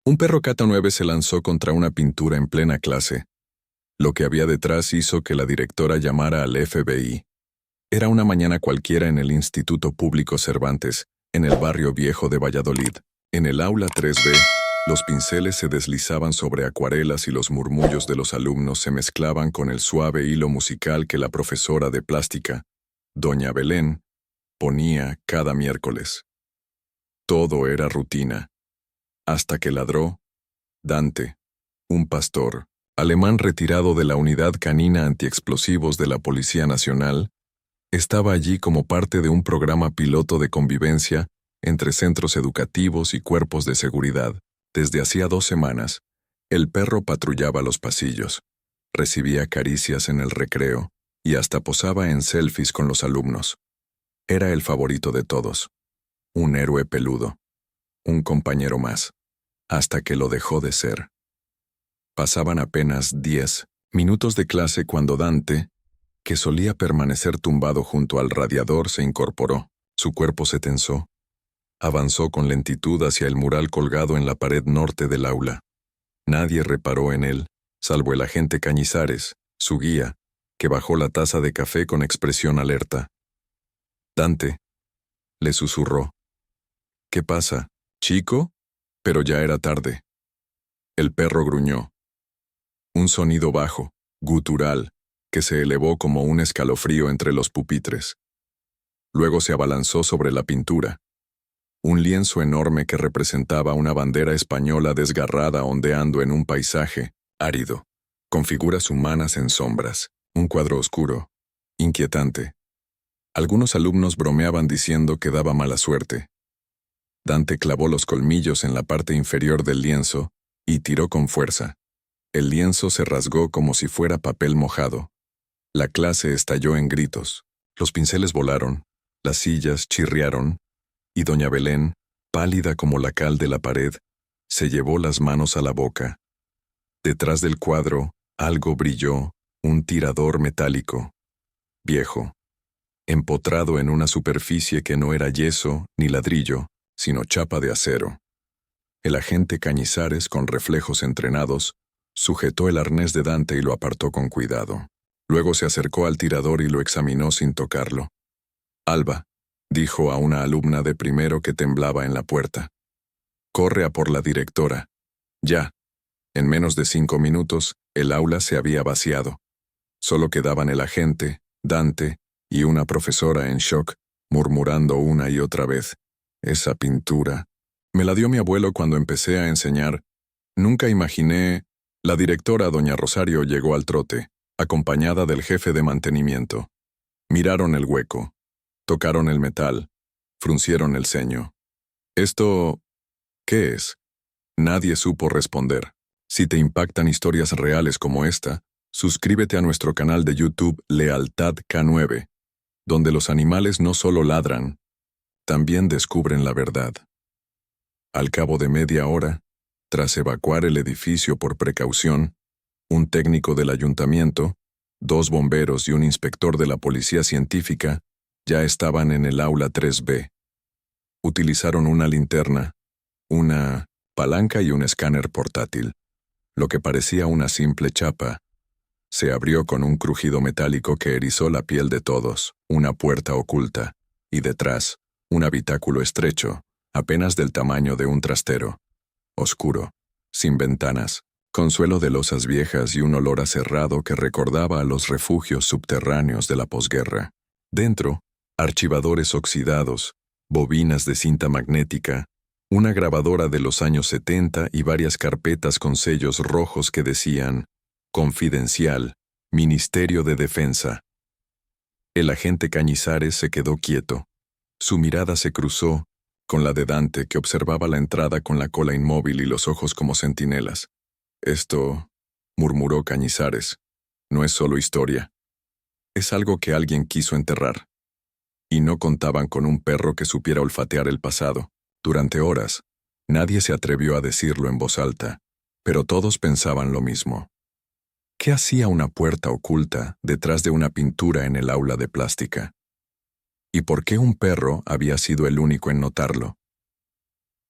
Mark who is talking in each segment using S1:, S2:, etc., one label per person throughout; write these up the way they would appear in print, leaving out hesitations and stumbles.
S1: Un perro cata 9 se lanzó contra una pintura en plena clase. Lo que había detrás hizo que la directora llamara al FBI. Era una mañana cualquiera en el Instituto Público Cervantes, en el barrio viejo de Valladolid. En el aula 3B, los pinceles se deslizaban sobre acuarelas y los murmullos de los alumnos se mezclaban con el suave hilo musical que la profesora de plástica, doña Belén, ponía cada miércoles. Todo era rutina. Hasta que ladró Dante, un pastor alemán retirado de la unidad canina antiexplosivos de la Policía Nacional, estaba allí como parte de un programa piloto de convivencia entre centros educativos y cuerpos de seguridad. Desde hacía 2 semanas, el perro patrullaba los pasillos, recibía caricias en el recreo y hasta posaba en selfies con los alumnos. Era el favorito de todos, un héroe peludo, un compañero más, hasta que lo dejó de ser. Pasaban apenas 10 minutos de clase cuando Dante, que solía permanecer tumbado junto al radiador, se incorporó. Su cuerpo se tensó. Avanzó con lentitud hacia el mural colgado en la pared norte del aula. Nadie reparó en él, salvo el agente Cañizares, su guía, que bajó la taza de café con expresión alerta. «Dante», le susurró. «¿Qué pasa, chico?» Pero ya era tarde. El perro gruñó. Un sonido bajo, gutural, que se elevó como un escalofrío entre los pupitres. Luego se abalanzó sobre la pintura. Un lienzo enorme que representaba una bandera española desgarrada ondeando en un paisaje árido, con figuras humanas en sombras, un cuadro oscuro, inquietante. Algunos alumnos bromeaban diciendo que daba mala suerte. Dante clavó los colmillos en la parte inferior del lienzo y tiró con fuerza. El lienzo se rasgó como si fuera papel mojado. La clase estalló en gritos. Los pinceles volaron, las sillas chirriaron, y doña Belén, pálida como la cal de la pared, se llevó las manos a la boca. Detrás del cuadro, algo brilló, un tirador metálico, viejo, empotrado en una superficie que no era yeso ni ladrillo, sino chapa de acero. El agente Cañizares, con reflejos entrenados, sujetó el arnés de Dante y lo apartó con cuidado. Luego se acercó al tirador y lo examinó sin tocarlo. «Alba», dijo a una alumna de primero que temblaba en la puerta. «Corre a por la directora. Ya». En menos de 5 minutos, el aula se había vaciado. Solo quedaban el agente, Dante y una profesora en shock, murmurando una y otra vez: «Esa pintura. Me la dio mi abuelo cuando empecé a enseñar. Nunca imaginé». La directora, doña Rosario, llegó al trote, acompañada del jefe de mantenimiento. Miraron el hueco, tocaron el metal, fruncieron el ceño. «¿Esto qué es?» Nadie supo responder. Si te impactan historias reales como esta, suscríbete a nuestro canal de YouTube Lealtad K9, donde los animales no solo ladran, también descubren la verdad. Al cabo de media hora, tras evacuar el edificio por precaución, un técnico del ayuntamiento, 2 bomberos y un inspector de la policía científica ya estaban en el aula 3B. Utilizaron una linterna, una palanca y un escáner portátil. Lo que parecía una simple chapa se abrió con un crujido metálico que erizó la piel de todos, una puerta oculta, y detrás, un habitáculo estrecho, apenas del tamaño de un trastero. Oscuro, sin ventanas, con suelo de losas viejas y un olor aserrado que recordaba a los refugios subterráneos de la posguerra. Dentro, archivadores oxidados, bobinas de cinta magnética, una grabadora de los años 70 y varias carpetas con sellos rojos que decían «Confidencial, Ministerio de Defensa». El agente Cañizares se quedó quieto. Su mirada se cruzó con la de Dante, que observaba la entrada con la cola inmóvil y los ojos como centinelas. «Esto», murmuró Cañizares, «no es solo historia. Es algo que alguien quiso enterrar». Y no contaban con un perro que supiera olfatear el pasado. Durante horas, nadie se atrevió a decirlo en voz alta, pero todos pensaban lo mismo. ¿Qué hacía una puerta oculta detrás de una pintura en el aula de plástica? ¿Y por qué un perro había sido el único en notarlo?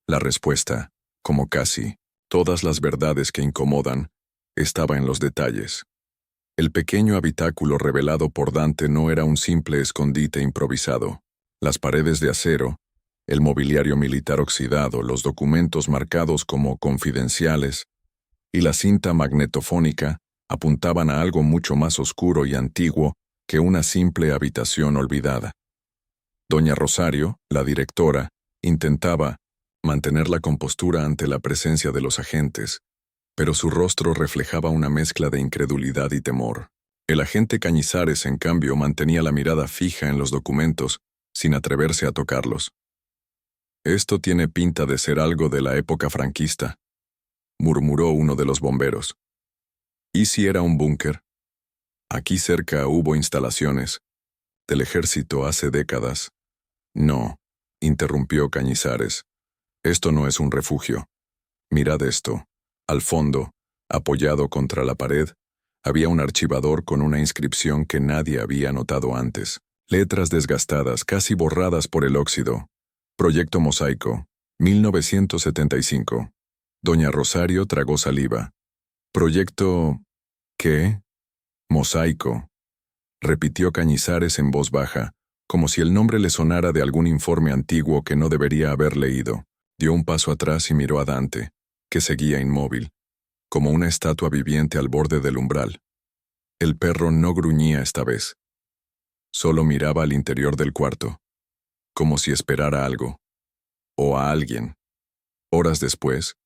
S1: La respuesta, como casi Todas las verdades que incomodan estaban en los detalles. El pequeño habitáculo revelado por Dante no era un simple escondite improvisado. Las paredes de acero, el mobiliario militar oxidado, los documentos marcados como confidenciales y la cinta magnetofónica apuntaban a algo mucho más oscuro y antiguo que una simple habitación olvidada. Doña Rosario, la directora, intentaba mantener la compostura ante la presencia de los agentes, pero su rostro reflejaba una mezcla de incredulidad y temor. El agente Cañizares, en cambio, mantenía la mirada fija en los documentos, sin atreverse a tocarlos. «Esto tiene pinta de ser algo de la época franquista», murmuró uno de los bomberos. «¿Y si era un búnker? Aquí cerca hubo instalaciones del ejército hace décadas». «No», interrumpió Cañizares. «Esto no es un refugio. Mirad esto». Al fondo, apoyado contra la pared, había un archivador con una inscripción que nadie había notado antes. Letras desgastadas, casi borradas por el óxido. Proyecto Mosaico, 1975. Doña Rosario tragó saliva. «¿Proyecto qué?» «Mosaico», repitió Cañizares en voz baja, como si el nombre le sonara de algún informe antiguo que no debería haber leído. Dio un paso atrás y miró a Dante, que seguía inmóvil, como una estatua viviente al borde del umbral. El perro no gruñía esta vez. Solo miraba al interior del cuarto, como si esperara algo, o a alguien. Horas después,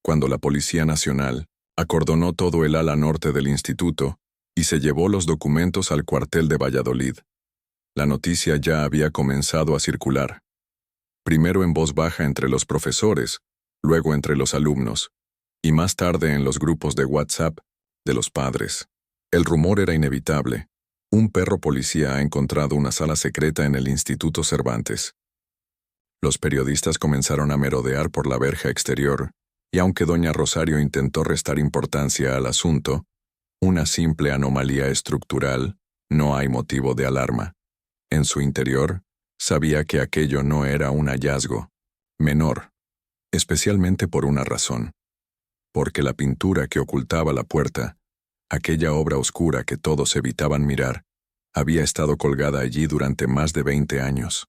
S1: cuando la Policía Nacional acordonó todo el ala norte del instituto y se llevó los documentos al cuartel de Valladolid, la noticia ya había comenzado a circular. Primero en voz baja entre los profesores, luego entre los alumnos, y más tarde en los grupos de WhatsApp de los padres. El rumor era inevitable. Un perro policía ha encontrado una sala secreta en el Instituto Cervantes. Los periodistas comenzaron a merodear por la verja exterior, y aunque doña Rosario intentó restar importancia al asunto, una simple anomalía estructural, no hay motivo de alarma. En su interior, sabía que aquello no era un hallazgo menor, especialmente por una razón. Porque la pintura que ocultaba la puerta, aquella obra oscura que todos evitaban mirar, había estado colgada allí durante más de 20 años.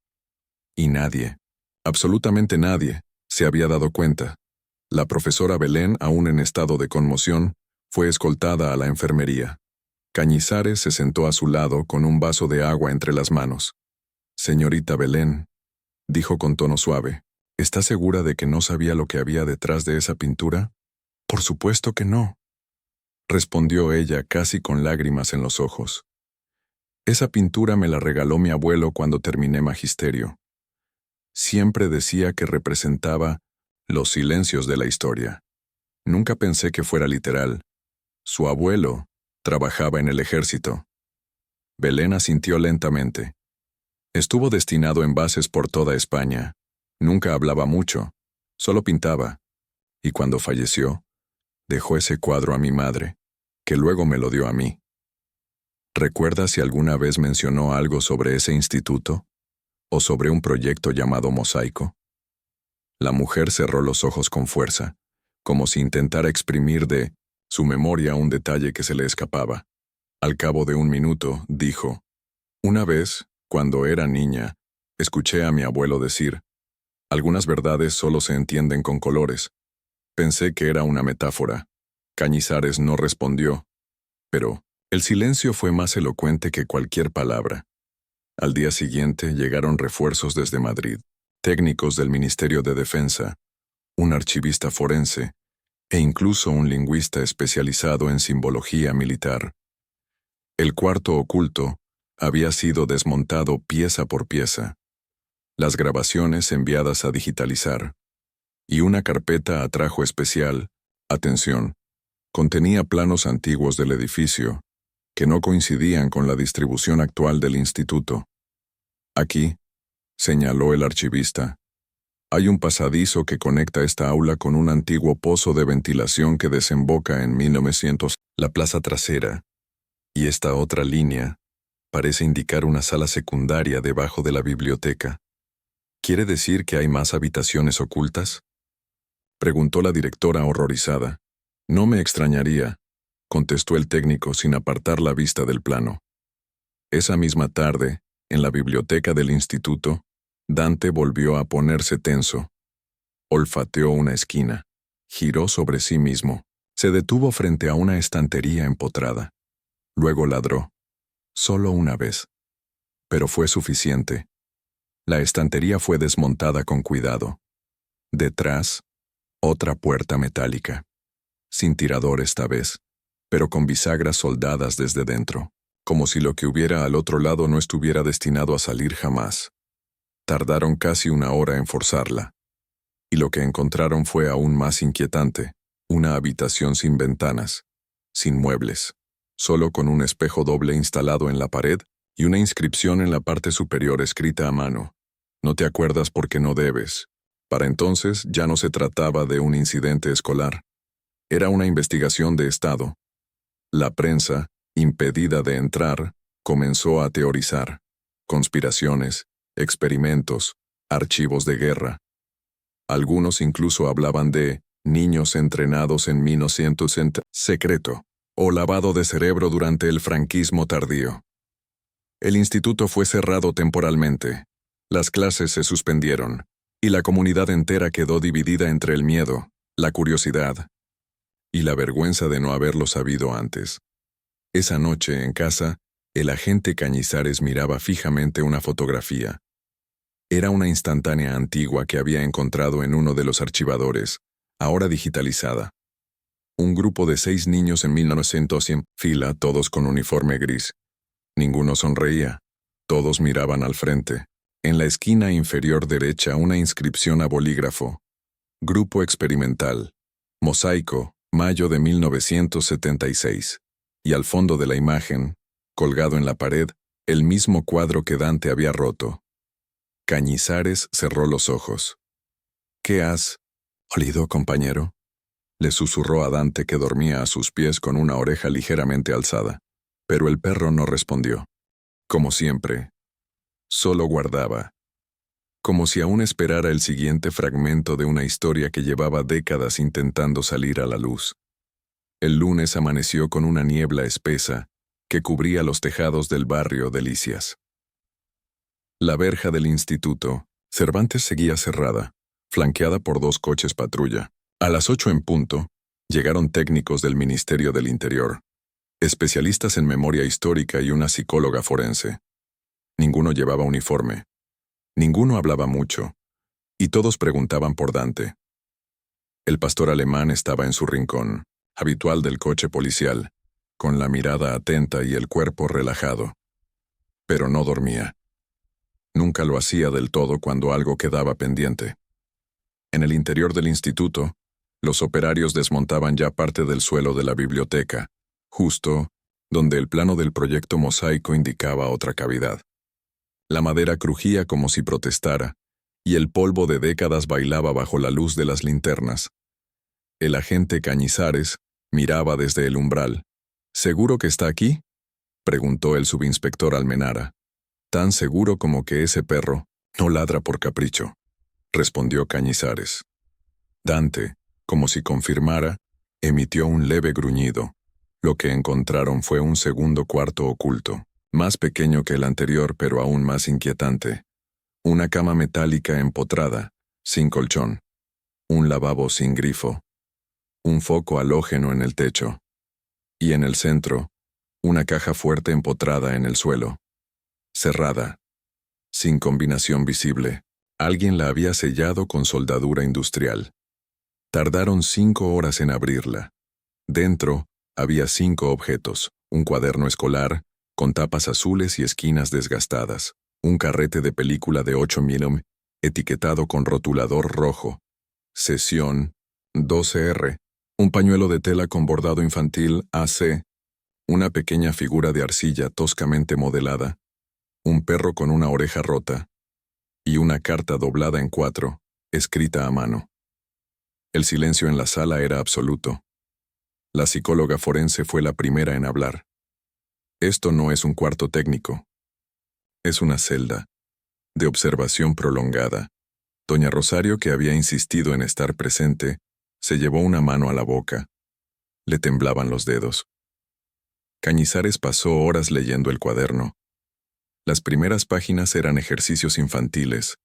S1: Y nadie, absolutamente nadie, se había dado cuenta. La profesora Belén, aún en estado de conmoción, fue escoltada a la enfermería. Cañizares se sentó a su lado con un vaso de agua entre las manos. «Señorita Belén», dijo con tono suave, «¿está segura de que no sabía lo que había detrás de esa pintura?» «Por supuesto que no», respondió ella casi con lágrimas en los ojos. «Esa pintura me la regaló mi abuelo cuando terminé magisterio. Siempre decía que representaba los silencios de la historia. Nunca pensé que fuera literal. Su abuelo trabajaba en el ejército». Belén asintió lentamente. Estuvo destinado en bases por toda España. Nunca hablaba mucho, solo pintaba. Y cuando falleció, dejó ese cuadro a mi madre, que luego me lo dio a mí. ¿Recuerda si alguna vez mencionó algo sobre ese instituto? ¿O sobre un proyecto llamado Mosaico? La mujer cerró los ojos con fuerza, como si intentara exprimir de su memoria un detalle que se le escapaba. Al cabo de un minuto, dijo, «Una vez, cuando era niña, escuché a mi abuelo decir, algunas verdades solo se entienden con colores. Pensé que era una metáfora». Cañizares no respondió, pero el silencio fue más elocuente que cualquier palabra. Al día siguiente llegaron refuerzos desde Madrid, técnicos del Ministerio de Defensa, un archivista forense e incluso un lingüista especializado en simbología militar. El cuarto oculto había sido desmontado pieza por pieza, las grabaciones enviadas a digitalizar, y una carpeta a trajo especial, atención, contenía planos antiguos del edificio, que no coincidían con la distribución actual del instituto. «Aquí», señaló el archivista, «hay un pasadizo que conecta esta aula con un antiguo pozo de ventilación que desemboca en 1900, la plaza trasera, y esta otra línea parece indicar una sala secundaria debajo de la biblioteca. ¿Quiere decir que hay más habitaciones ocultas?». Preguntó la directora horrorizada. No me extrañaría, contestó el técnico sin apartar la vista del plano. Esa misma tarde, en la biblioteca del instituto, Dante volvió a ponerse tenso. Olfateó una esquina, giró sobre sí mismo, se detuvo frente a una estantería empotrada. Luego ladró. Solo una vez. Pero fue suficiente. La estantería fue desmontada con cuidado. Detrás, otra puerta metálica. Sin tirador esta vez, pero con bisagras soldadas desde dentro, como si lo que hubiera al otro lado no estuviera destinado a salir jamás. Tardaron casi una hora en forzarla. Y lo que encontraron fue aún más inquietante, una habitación sin ventanas, sin muebles, solo con un espejo doble instalado en la pared y una inscripción en la parte superior escrita a mano. No te acuerdas porque no debes. Para entonces ya no se trataba de un incidente escolar. Era una investigación de Estado. La prensa, impedida de entrar, comenzó a teorizar. Conspiraciones, experimentos, archivos de guerra. Algunos incluso hablaban de niños entrenados en 1960, secreto, o lavado de cerebro durante el franquismo tardío. El instituto fue cerrado temporalmente. Las clases se suspendieron, y la comunidad entera quedó dividida entre el miedo, la curiosidad y la vergüenza de no haberlo sabido antes. Esa noche, en casa, el agente Cañizares miraba fijamente una fotografía. Era una instantánea antigua que había encontrado en uno de los archivadores, ahora digitalizada. Un grupo de 6 niños en 1900 en fila, todos con uniforme gris. Ninguno sonreía. Todos miraban al frente. En la esquina inferior derecha una inscripción a bolígrafo. Grupo experimental. Mosaico, mayo de 1976. Y al fondo de la imagen, colgado en la pared, el mismo cuadro que Dante había roto. Cañizares cerró los ojos. ¿Qué has olido, compañero?, le susurró a Dante, que dormía a sus pies con una oreja ligeramente alzada. Pero el perro no respondió. Como siempre, solo guardaba. Como si aún esperara el siguiente fragmento de una historia que llevaba décadas intentando salir a la luz. El lunes amaneció con una niebla espesa que cubría los tejados del barrio Delicias. La verja del instituto, Cervantes, seguía cerrada, flanqueada por 2 coches patrulla. A las 8 en punto, llegaron técnicos del Ministerio del Interior, especialistas en memoria histórica y una psicóloga forense. Ninguno llevaba uniforme. Ninguno hablaba mucho, y todos preguntaban por Dante. El pastor alemán estaba en su rincón, habitual del coche policial, con la mirada atenta y el cuerpo relajado. Pero no dormía. Nunca lo hacía del todo cuando algo quedaba pendiente. En el interior del instituto, los operarios desmontaban ya parte del suelo de la biblioteca, justo donde el plano del proyecto Mosaico indicaba otra cavidad. La madera crujía como si protestara, y el polvo de décadas bailaba bajo la luz de las linternas. El agente Cañizares miraba desde el umbral. ¿Seguro que está aquí?, preguntó el subinspector Almenara. Tan seguro como que ese perro no ladra por capricho, respondió Cañizares. Dante, como si confirmara, emitió un leve gruñido. Lo que encontraron fue un segundo cuarto oculto, más pequeño que el anterior pero aún más inquietante. Una cama metálica empotrada, sin colchón. Un lavabo sin grifo. Un foco halógeno en el techo. Y en el centro, una caja fuerte empotrada en el suelo. Cerrada. Sin combinación visible. Alguien la había sellado con soldadura industrial. Tardaron 5 horas en abrirla. Dentro había 5 objetos: un cuaderno escolar, con tapas azules y esquinas desgastadas, un carrete de película de 8 mm, etiquetado con rotulador rojo, sesión 12R, un pañuelo de tela con bordado infantil AC, una pequeña figura de arcilla toscamente modelada, un perro con una oreja rota, y una carta doblada en 4, escrita a mano. El silencio en la sala era absoluto. La psicóloga forense fue la primera en hablar. Esto no es un cuarto técnico. Es una celda, de observación prolongada. Doña Rosario, que había insistido en estar presente, Se llevó una mano a la boca. Le temblaban los dedos. Cañizares pasó horas leyendo el cuaderno. Las primeras páginas eran ejercicios infantiles,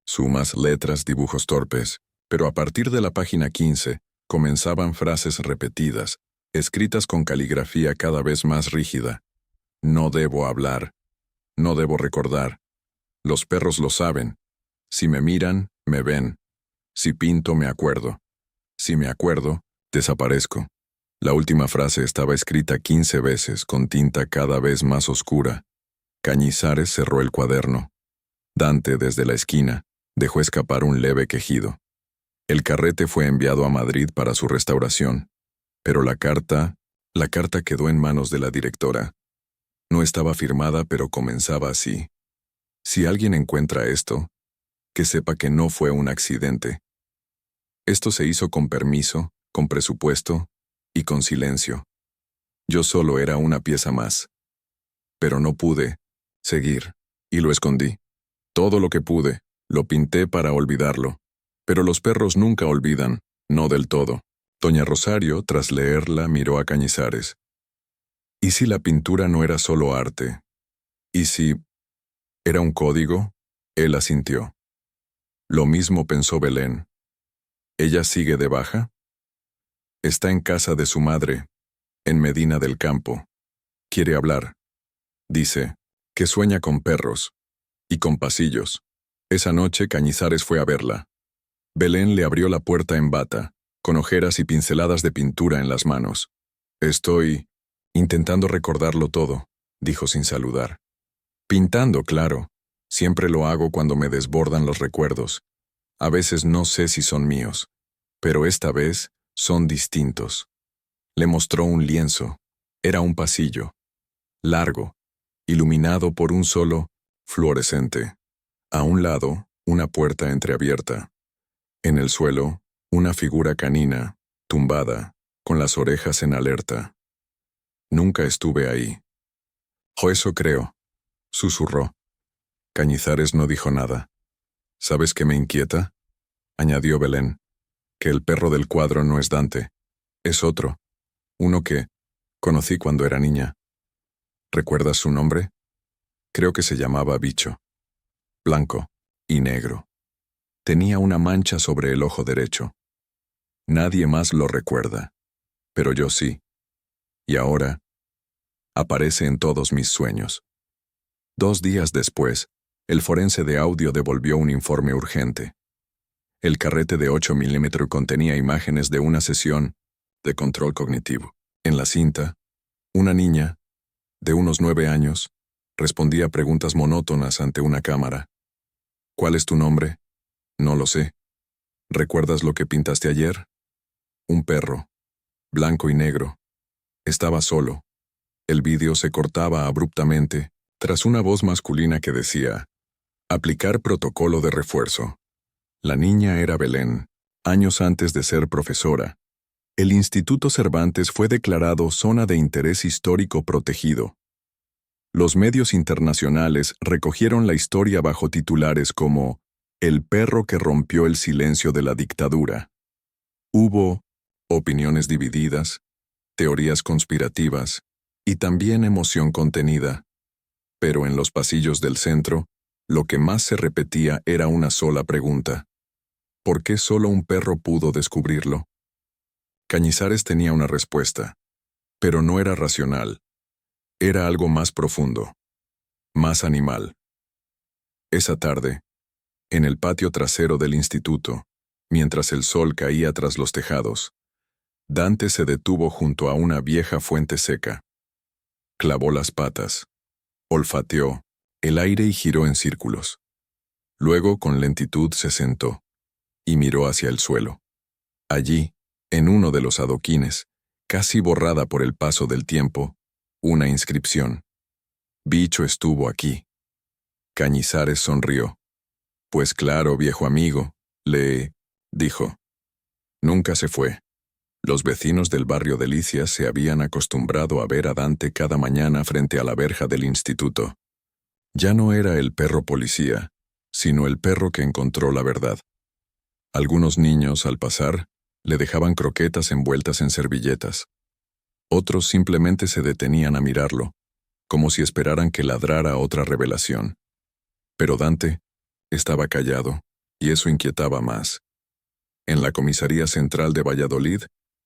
S1: sumas, letras, dibujos torpes, pero a partir de la página 15 comenzaban frases repetidas, escritas con caligrafía cada vez más rígida. No debo hablar. No debo recordar. Los perros lo saben. Si me miran, me ven. Si pinto, me acuerdo. Si me acuerdo, desaparezco. La última frase estaba escrita 15 veces con tinta cada vez más oscura. Cañizares cerró el cuaderno. Dante, desde la esquina, dejó escapar un leve quejido. El carrete fue enviado a Madrid para su restauración, pero la carta quedó en manos de la directora. No estaba firmada, pero comenzaba así. Si alguien encuentra esto, que sepa que no fue un accidente. Esto se hizo con permiso, con presupuesto y con silencio. Yo solo era una pieza más. Pero no pude seguir, y lo escondí. Todo lo que pude, lo pinté para olvidarlo. Pero los perros nunca olvidan, no del todo. Doña Rosario, tras leerla, miró a Cañizares. ¿Y si la pintura no era solo arte? ¿Y si era un código? Él asintió. Lo mismo pensó Belén. ¿Ella sigue de baja? Está en casa de su madre, en Medina del Campo. Quiere hablar. Dice que sueña con perros y con pasillos. Esa noche Cañizares fue a verla. Belén le abrió la puerta en bata, con ojeras y pinceladas de pintura en las manos. Estoy intentando recordarlo todo, dijo sin saludar. Pintando, claro. Siempre lo hago cuando me desbordan los recuerdos. A veces no sé si son míos, pero esta vez son distintos. Le mostró un lienzo. Era un pasillo, largo, iluminado por un solo fluorescente. A un lado, una puerta entreabierta. En el suelo, una figura canina, tumbada, con las orejas en alerta. Nunca estuve ahí. «O eso creo», susurró. Cañizares no dijo nada. «¿Sabes qué me inquieta?», añadió Belén. «Que el perro del cuadro no es Dante. Es otro. Uno que conocí cuando era niña. ¿Recuerdas su nombre? Creo que se llamaba Bicho. Blanco y negro. Tenía una mancha sobre el ojo derecho. Nadie más lo recuerda, pero yo sí. Y ahora aparece en todos mis sueños». 2 días después, el forense de audio devolvió un informe urgente. El carrete de 8 milímetros contenía imágenes de una sesión de control cognitivo. En la cinta, una niña, de unos 9 años, respondía preguntas monótonas ante una cámara. «¿Cuál es tu nombre?» «No lo sé». «¿Recuerdas lo que pintaste ayer?» «Un perro, blanco y negro. Estaba solo». El vídeo se cortaba abruptamente, tras una voz masculina que decía: «Aplicar protocolo de refuerzo». La niña era Belén, años antes de ser profesora. El Instituto Cervantes fue declarado Zona de Interés Histórico Protegido. Los medios internacionales recogieron la historia bajo titulares como «El perro que rompió el silencio de la dictadura». Hubo opiniones divididas, teorías conspirativas y también emoción contenida. Pero en los pasillos del centro, lo que más se repetía era una sola pregunta: ¿por qué solo un perro pudo descubrirlo? Cañizares tenía una respuesta, pero no era racional. Era algo más profundo, más animal. Esa tarde, en el patio trasero del instituto, mientras el sol caía tras los tejados, Dante se detuvo junto a una vieja fuente seca. Clavó las patas, olfateó el aire y giró en círculos. Luego, con lentitud, se sentó y miró hacia el suelo. Allí, en uno de los adoquines, casi borrada por el paso del tiempo, una inscripción: «Bicho estuvo aquí». Cañizares sonrió. «Pues claro, viejo amigo», le dijo. Nunca se fue. Los vecinos del barrio Delicias se habían acostumbrado a ver a Dante cada mañana frente a la verja del instituto. Ya no era el perro policía, sino el perro que encontró la verdad. Algunos niños, al pasar, Le dejaban croquetas envueltas en servilletas. Otros simplemente se detenían a mirarlo, como si esperaran que ladrara otra revelación. Pero Dante estaba callado, y eso inquietaba más. En la comisaría central de Valladolid,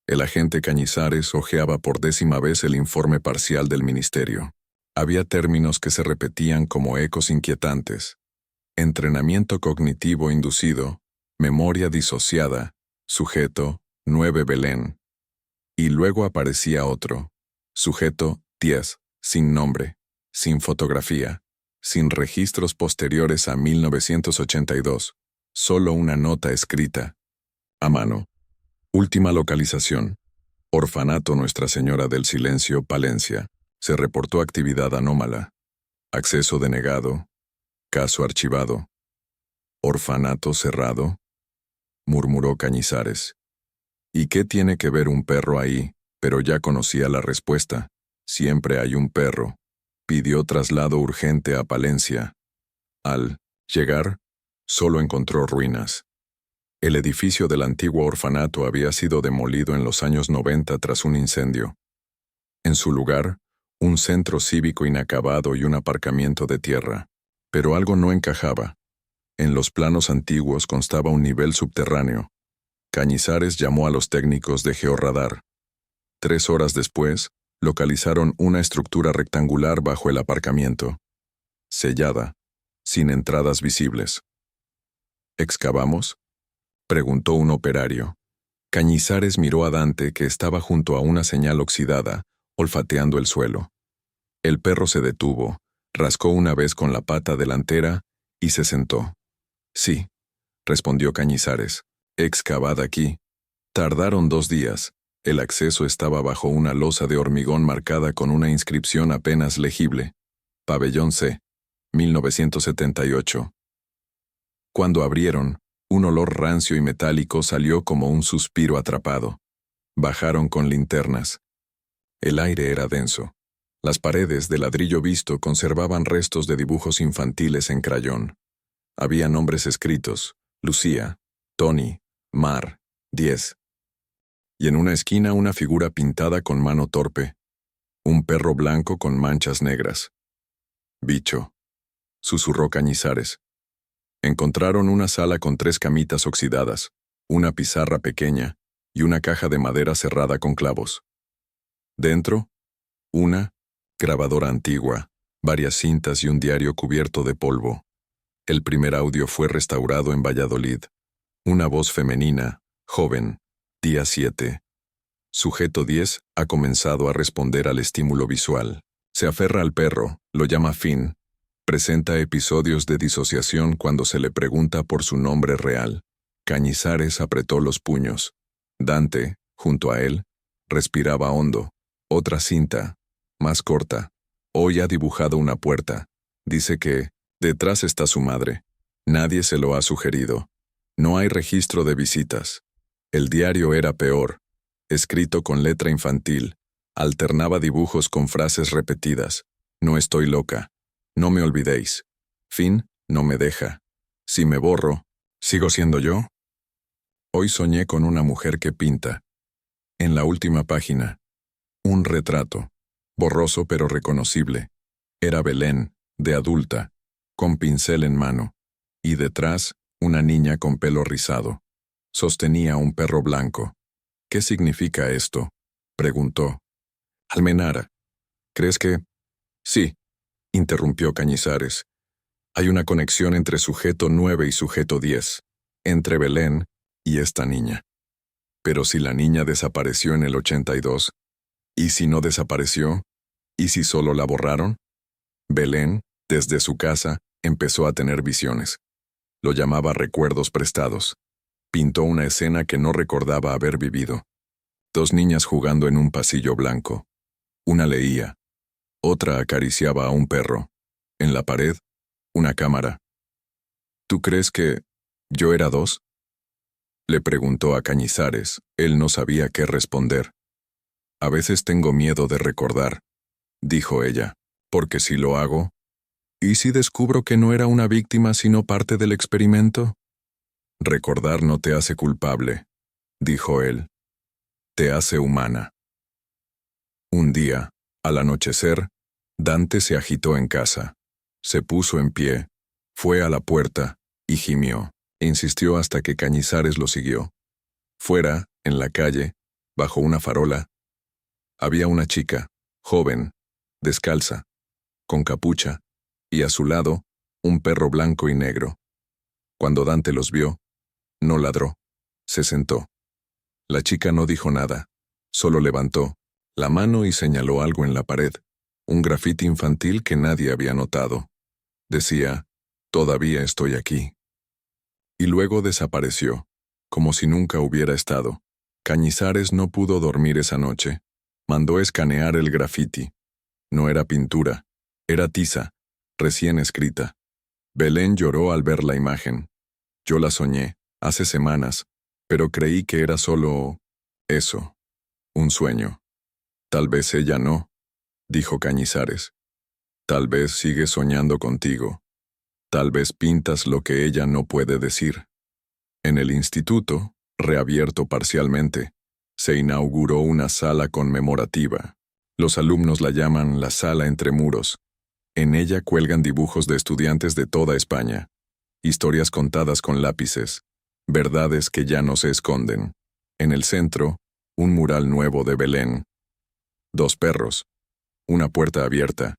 S1: el agente Cañizares hojeaba por 10ª vez el informe parcial del ministerio. Había términos que se repetían como ecos inquietantes. Entrenamiento cognitivo inducido, memoria disociada, sujeto, 9 Belén. Y luego aparecía otro, sujeto, 10, sin nombre, sin fotografía, sin registros posteriores a 1982, solo una nota escrita, a mano. Última localización. Orfanato Nuestra Señora del Silencio, Palencia. Se reportó actividad anómala. Acceso denegado. Caso archivado. Orfanato cerrado, murmuró Cañizares. ¿Y qué tiene que ver un perro ahí? Pero ya conocía la respuesta. Siempre hay un perro. Pidió traslado urgente a Palencia. Al llegar, solo encontró ruinas. El edificio del antiguo orfanato había sido demolido en los años 90 tras un incendio. En su lugar, un centro cívico inacabado y un aparcamiento de tierra. Pero algo no encajaba. En los planos antiguos constaba un nivel subterráneo. Cañizares llamó a los técnicos de georradar. 3 horas después, localizaron una estructura rectangular bajo el aparcamiento. Sellada, sin entradas visibles. ¿Excavamos?, preguntó un operario. Cañizares miró a Dante, que estaba junto a una señal oxidada, olfateando el suelo. El perro se detuvo, rascó una vez con la pata delantera y se sentó. Sí, respondió Cañizares. Excavad aquí. Tardaron 2 días. El acceso estaba bajo una losa de hormigón marcada con una inscripción apenas legible. Pabellón C, 1978. Cuando abrieron, un olor rancio y metálico salió como un suspiro atrapado. Bajaron con linternas. El aire era denso. Las paredes de ladrillo visto conservaban restos de dibujos infantiles en crayón. Había nombres escritos: Lucía, Tony, Mar, 10. Y en una esquina una figura pintada con mano torpe. Un perro blanco con manchas negras. Bicho, susurró Cañizares. Encontraron una sala con 3 camitas oxidadas, una pizarra pequeña y una caja de madera cerrada con clavos. Dentro, una grabadora antigua, varias cintas y un diario cubierto de polvo. El primer audio fue restaurado en Valladolid. Una voz femenina, joven, día 7. Sujeto 10 ha comenzado a responder al estímulo visual. Se aferra al perro, lo llama Finn. Presenta episodios de disociación cuando se le pregunta por su nombre real. Cañizares apretó los puños. Dante, junto a él, respiraba hondo. Otra cinta, más corta. Hoy ha dibujado una puerta. Dice que detrás está su madre. Nadie se lo ha sugerido. No hay registro de visitas. El diario era peor. Escrito con letra infantil. Alternaba dibujos con frases repetidas. No estoy loca. No me olvidéis. Fin, no me deja. Si me borro, ¿sigo siendo yo? Hoy soñé con una mujer que pinta. En la última página, un retrato, borroso pero reconocible. Era Belén, de adulta, con pincel en mano, y detrás, una niña con pelo rizado. Sostenía un perro blanco. ¿Qué significa esto?, preguntó. Almenara, ¿crees que...? Sí, interrumpió Cañizares. Hay una conexión entre sujeto 9 y sujeto 10, entre Belén y esta niña. Pero si la niña desapareció en el 82, ¿y si no desapareció? ¿Y si solo la borraron? Belén, desde su casa, empezó a tener visiones. Lo llamaba recuerdos prestados. Pintó una escena que no recordaba haber vivido. 2 niñas jugando en un pasillo blanco. Una leía. Otra acariciaba a un perro. En la pared, una cámara. ¿Tú crees que yo era 2? Le preguntó a Cañizares. Él no sabía qué responder. A veces tengo miedo de recordar, dijo ella, porque si lo hago, ¿y si descubro que no era una víctima sino parte del experimento? Recordar no te hace culpable. dijo él. Te hace humana. Un día, al anochecer, Dante se agitó en casa. Se puso en pie, fue a la puerta y gimió. Insistió hasta que Cañizares lo siguió. Fuera, en la calle, bajo una farola, había una chica, joven, descalza, con capucha, y a su lado, un perro blanco y negro. Cuando Dante los vio, no ladró, se sentó. La chica no dijo nada, solo levantó la mano y señaló algo en la pared, un grafiti infantil que nadie había notado. Decía, «Todavía estoy aquí». Y luego desapareció, como si nunca hubiera estado. Cañizares no pudo dormir esa noche. Mandó escanear el grafiti. No era pintura, era tiza, recién escrita. Belén lloró al ver la imagen. Yo la soñé, hace semanas, pero creí que era solo eso, un sueño. Tal vez ella no, dijo Cañizares. Tal vez sigue soñando contigo. Tal vez pintas lo que ella no puede decir. En el instituto, reabierto parcialmente, se inauguró una sala conmemorativa. Los alumnos la llaman la sala entre muros. En ella cuelgan dibujos de estudiantes de toda España, historias contadas con lápices, verdades que ya no se esconden. En el centro, un mural nuevo de Belén. 2 perros, una puerta abierta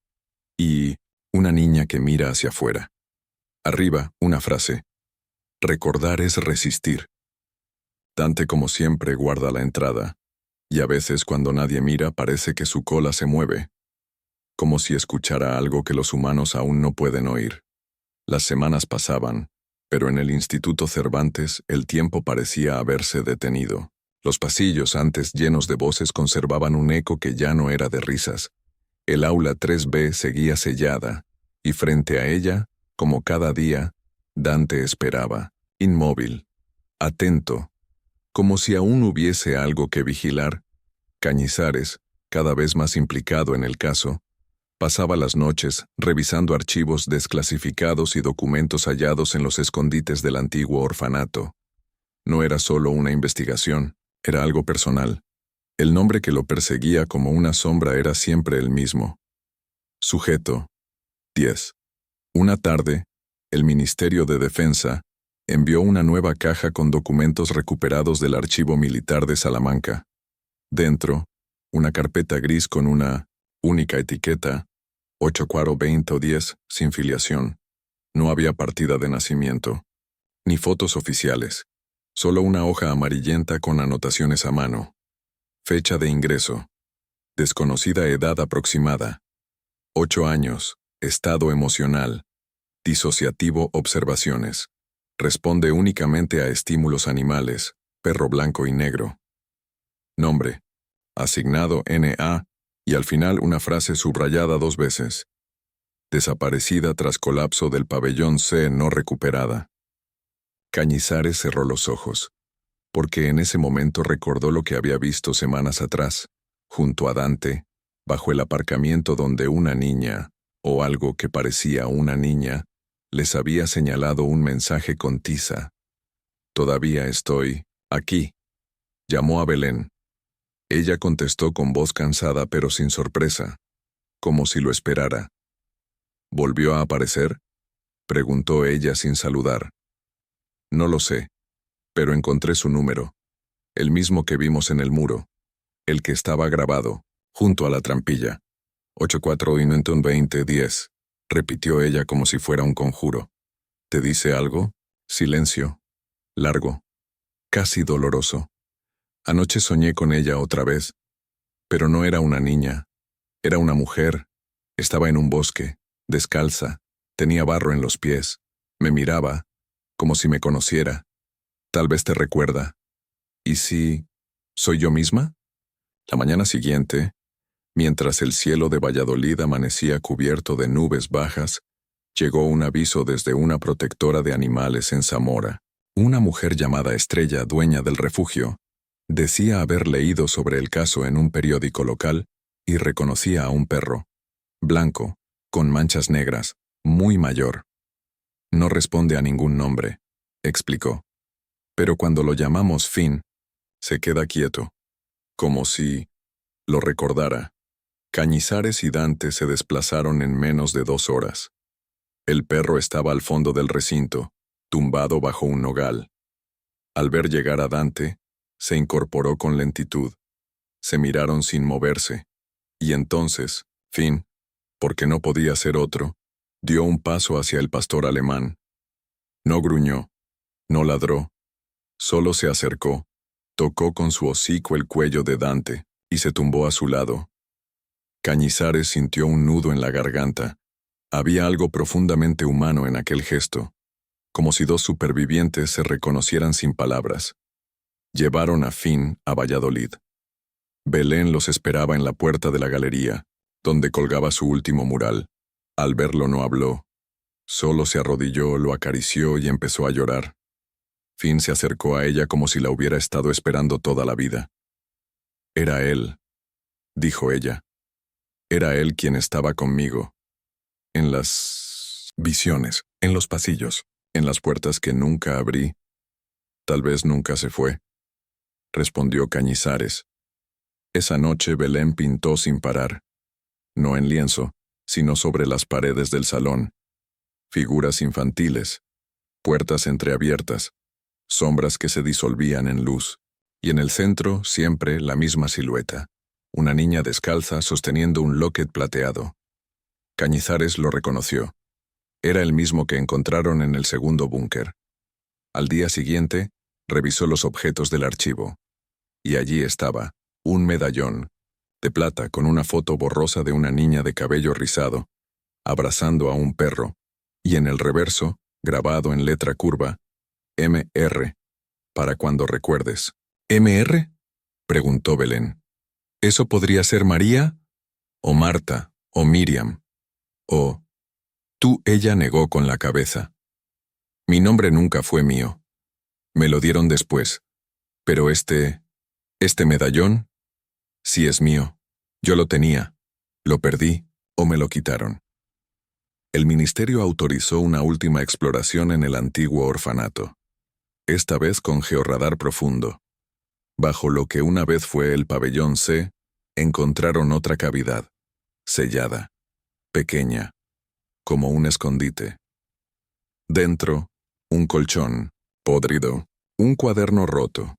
S1: y una niña que mira hacia afuera. Arriba, una frase. Recordar es resistir. Dante, como siempre, guarda la entrada, y a veces cuando nadie mira parece que su cola se mueve, como si escuchara algo que los humanos aún no pueden oír. Las semanas pasaban, pero en el Instituto Cervantes el tiempo parecía haberse detenido. Los pasillos, antes llenos de voces, conservaban un eco que ya no era de risas. El aula 3B seguía sellada, y frente a ella, como cada día, Dante esperaba, inmóvil, atento, como si aún hubiese algo que vigilar. Cañizares, cada vez más implicado en el caso, pasaba las noches revisando archivos desclasificados y documentos hallados en los escondites del antiguo orfanato. No era solo una investigación, era algo personal. El nombre que lo perseguía como una sombra era siempre el mismo. Sujeto 10. Una tarde, el Ministerio de Defensa envió una nueva caja con documentos recuperados del Archivo Militar de Salamanca. Dentro, una carpeta gris con una única etiqueta, 842010, sin filiación. No había partida de nacimiento, ni fotos oficiales, solo una hoja amarillenta con anotaciones a mano. Fecha de ingreso. Desconocida edad aproximada. 8 años. Estado emocional. Disociativo observaciones. Responde únicamente a estímulos animales, perro blanco y negro. Nombre. Asignado N.A. y al final una frase subrayada 2 veces. Desaparecida tras colapso del pabellón C no recuperada. Cañizares cerró los ojos, porque en ese momento recordó lo que había visto semanas atrás, junto a Dante, bajo el aparcamiento donde una niña, o algo que parecía una niña, les había señalado un mensaje con tiza. «Todavía estoy aquí», llamó a Belén. Ella contestó con voz cansada pero sin sorpresa, como si lo esperara. «¿Volvió a aparecer?», preguntó ella sin saludar. «No lo sé, pero encontré su número, el mismo que vimos en el muro, el que estaba grabado, junto a la trampilla. 842010, repitió ella como si fuera un conjuro. ¿Te dice algo? Silencio. Largo. Casi doloroso. Anoche soñé con ella otra vez, pero no era una niña, era una mujer. Estaba en un bosque, descalza, tenía barro en los pies, me miraba, como si me conociera. Tal vez te recuerda. ¿Y si soy yo misma? La mañana siguiente, mientras el cielo de Valladolid amanecía cubierto de nubes bajas, llegó un aviso desde una protectora de animales en Zamora. Una mujer llamada Estrella, dueña del refugio, decía haber leído sobre el caso en un periódico local y reconocía a un perro, blanco, con manchas negras, muy mayor. No responde a ningún nombre, explicó. Pero cuando lo llamamos Finn, Se queda quieto, como si lo recordara. Cañizares y Dante se desplazaron en menos de 2 horas. El perro estaba al fondo del recinto, tumbado bajo un nogal. Al ver llegar a Dante, se incorporó con lentitud. Se miraron sin moverse. Y entonces, Finn, porque no podía ser otro, dio un paso hacia el pastor alemán. No gruñó, no ladró, solo se acercó, tocó con su hocico el cuello de Dante y se tumbó a su lado. Cañizares sintió un nudo en la garganta. Había algo profundamente humano en aquel gesto, como si 2 supervivientes se reconocieran sin palabras. Llevaron a Finn a Valladolid. Belén los esperaba en la puerta de la galería, donde colgaba su último mural. Al verlo no habló. Solo se arrodilló, lo acarició y empezó a llorar. Finn se acercó a ella como si la hubiera estado esperando toda la vida. Era él, dijo ella. Era él quien estaba conmigo. En las visiones, en los pasillos, en las puertas que nunca abrí. Tal vez nunca se fue, respondió Cañizares. Esa noche Belén pintó sin parar. No en lienzo, sino sobre las paredes del salón. Figuras infantiles, puertas entreabiertas, sombras que se disolvían en luz, y en el centro siempre la misma silueta, una niña descalza sosteniendo un locket plateado. Cañizares lo reconoció. Era el mismo que encontraron en el segundo búnker. Al día siguiente, revisó los objetos del archivo. Y allí estaba, un medallón, de plata con una foto borrosa de una niña de cabello rizado, abrazando a un perro, y en el reverso, grabado en letra curva, M.R., para cuando recuerdes. ¿M.R.? Preguntó Belén. ¿Eso podría ser María? ¿O Marta? ¿O Miriam? ¿O...? Ella negó con la cabeza. Mi nombre nunca fue mío. Me lo dieron después. Pero este medallón, sí es mío. Yo lo tenía. Lo perdí o me lo quitaron. El ministerio autorizó una última exploración en el antiguo orfanato. Esta vez con georradar profundo. Bajo lo que una vez fue el pabellón C, encontraron otra cavidad, sellada, pequeña, como un escondite. Dentro, un colchón, podrido, un cuaderno roto,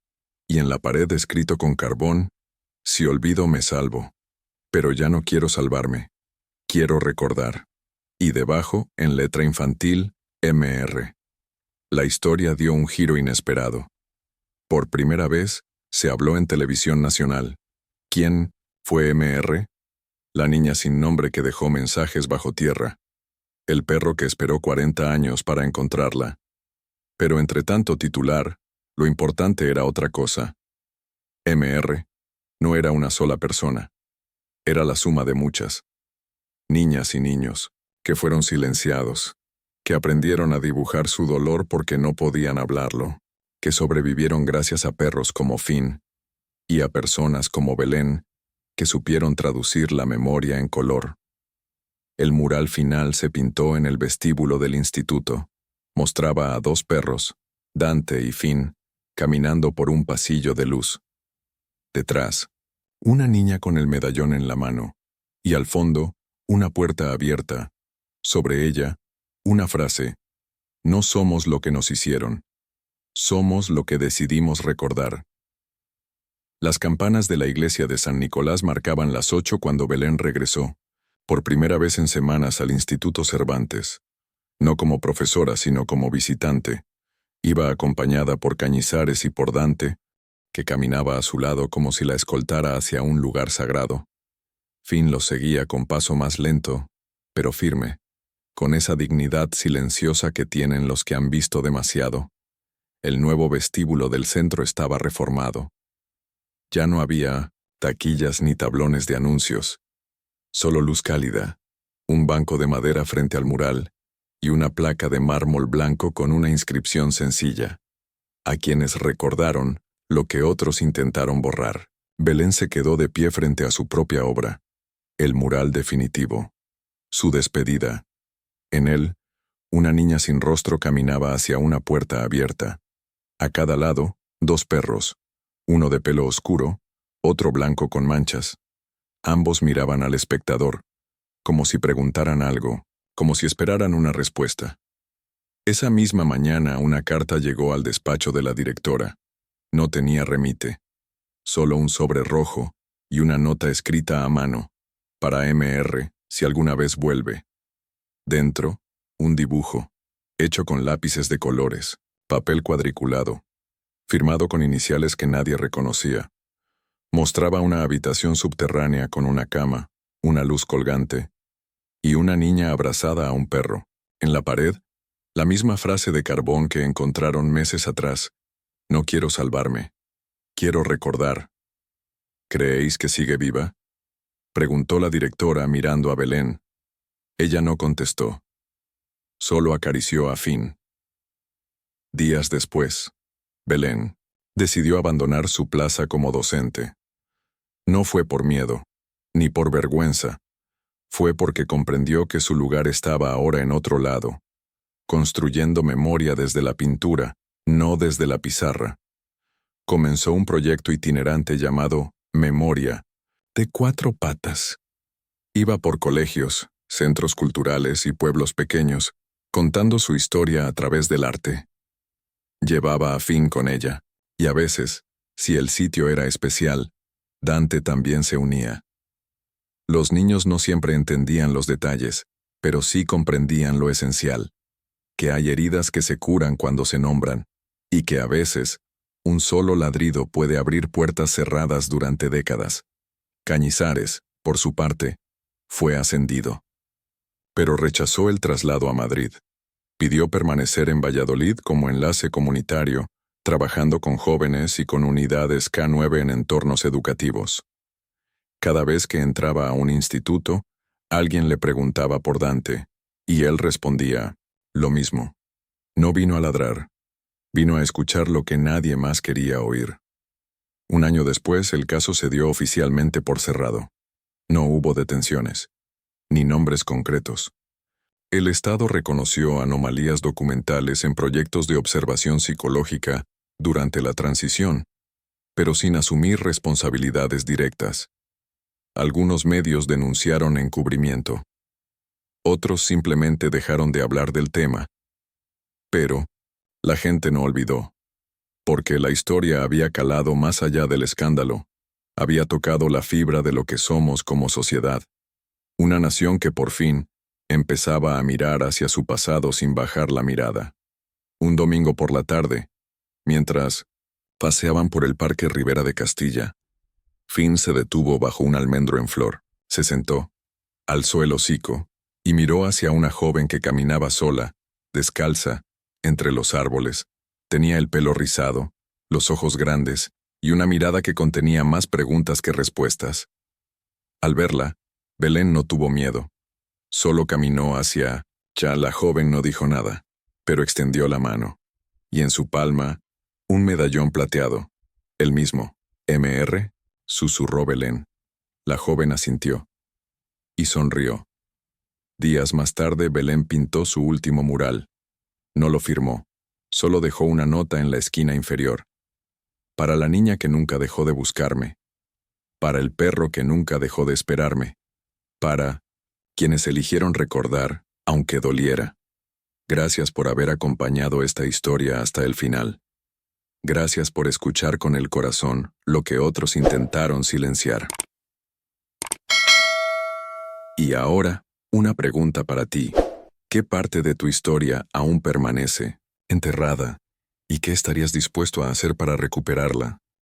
S1: y en la pared escrito con carbón, si olvido me salvo, pero ya no quiero salvarme, quiero recordar. Y debajo, en letra infantil, M.R. La historia dio un giro inesperado. Por primera vez, se habló en televisión nacional. ¿Quién fue M.R.? La niña sin nombre que dejó mensajes bajo tierra. El perro que esperó 40 años para encontrarla. Pero entre tanto titular, lo importante era otra cosa. M.R. no era una sola persona. Era la suma de muchas. Niñas y niños, que fueron silenciados, que aprendieron a dibujar su dolor porque no podían hablarlo, que sobrevivieron gracias a perros como Finn, y a personas como Belén, que supieron traducir la memoria en color. El mural final se pintó en el vestíbulo del instituto. Mostraba a 2 perros, Dante y Finn, caminando por un pasillo de luz. Detrás, una niña con el medallón en la mano, y al fondo, una puerta abierta. Sobre ella, una frase: no somos lo que nos hicieron. Somos lo que decidimos recordar. Las campanas de la iglesia de San Nicolás marcaban las 8 cuando Belén regresó, por primera vez en semanas, al Instituto Cervantes. No como profesora, sino como visitante. Iba acompañada por Cañizares y por Dante, que caminaba a su lado como si la escoltara hacia un lugar sagrado. Finn los seguía con paso más lento, pero firme, con esa dignidad silenciosa que tienen los que han visto demasiado. El nuevo vestíbulo del centro estaba reformado. Ya no había taquillas ni tablones de anuncios, solo luz cálida, un banco de madera frente al mural y una placa de mármol blanco con una inscripción sencilla. A quienes recordaron lo que otros intentaron borrar. Belén se quedó de pie frente a su propia obra, el mural definitivo, su despedida. En él, una niña sin rostro caminaba hacia una puerta abierta. A cada lado, 2 perros, Uno de pelo oscuro, otro blanco con manchas. Ambos miraban al espectador, como si preguntaran algo, como si esperaran una respuesta. Esa misma mañana una carta llegó al despacho de la directora. No tenía remite, solo un sobre rojo y una nota escrita a mano, para MR, si alguna vez vuelve. Dentro, un dibujo, hecho con lápices de colores, papel cuadriculado, firmado con iniciales que nadie reconocía. Mostraba una habitación subterránea con una cama, una luz colgante, y una niña abrazada a un perro. En la pared, la misma frase de carbón que encontraron meses atrás: no quiero salvarme, quiero recordar. ¿Creéis que sigue viva?, preguntó la directora mirando a Belén. Ella no contestó. Solo acarició a Finn. Días después, Belén decidió abandonar su plaza como docente. No fue por miedo, ni por vergüenza. Fue porque comprendió que su lugar estaba ahora en otro lado, construyendo memoria desde la pintura, no desde la pizarra. Comenzó un proyecto itinerante llamado Memoria, de 4 patas. Iba por colegios, centros culturales y pueblos pequeños, contando su historia a través del arte. Llevaba a Finn con ella, y a veces, si el sitio era especial, Dante también se unía. Los niños no siempre entendían los detalles, pero sí comprendían lo esencial: que hay heridas que se curan cuando se nombran, y que a veces, un solo ladrido puede abrir puertas cerradas durante décadas. Cañizares, por su parte, fue ascendido. Pero rechazó el traslado a Madrid. Pidió permanecer en Valladolid como enlace comunitario, trabajando con jóvenes y con unidades K9 en entornos educativos. Cada vez que entraba a un instituto, alguien le preguntaba por Dante, y él respondía: lo mismo. No vino a ladrar, vino a escuchar lo que nadie más quería oír. Un año después, el caso se dio oficialmente por cerrado. No hubo detenciones, ni nombres concretos. El Estado reconoció anomalías documentales en proyectos de observación psicológica durante la transición, pero sin asumir responsabilidades directas. Algunos medios denunciaron encubrimiento. Otros simplemente dejaron de hablar del tema. Pero la gente no olvidó, porque la historia había calado más allá del escándalo, había tocado la fibra de lo que somos como sociedad. Una nación que por fin empezaba a mirar hacia su pasado sin bajar la mirada. Un domingo por la tarde, mientras paseaban por el Parque Ribera de Castilla, Finn se detuvo bajo un almendro en flor, se sentó, alzó el hocico y miró hacia una joven que caminaba sola, descalza, entre los árboles. Tenía el pelo rizado, los ojos grandes y una mirada que contenía más preguntas que respuestas. Al verla, Belén no tuvo miedo. Solo caminó hacia... Ya la joven no dijo nada, pero extendió la mano. Y en su palma, un medallón plateado. El mismo. «MR», susurró Belén. La joven asintió. Y sonrió. Días más tarde, Belén pintó su último mural. No lo firmó. Solo dejó una nota en la esquina inferior. Para la niña que nunca dejó de buscarme. Para el perro que nunca dejó de esperarme. Para quienes eligieron recordar, aunque doliera. Gracias por haber acompañado esta historia hasta el final. Gracias por escuchar con el corazón lo que otros intentaron silenciar. Y ahora, una pregunta para ti. ¿Qué parte de tu historia aún permanece enterrada? ¿Y qué estarías dispuesto a hacer para recuperarla?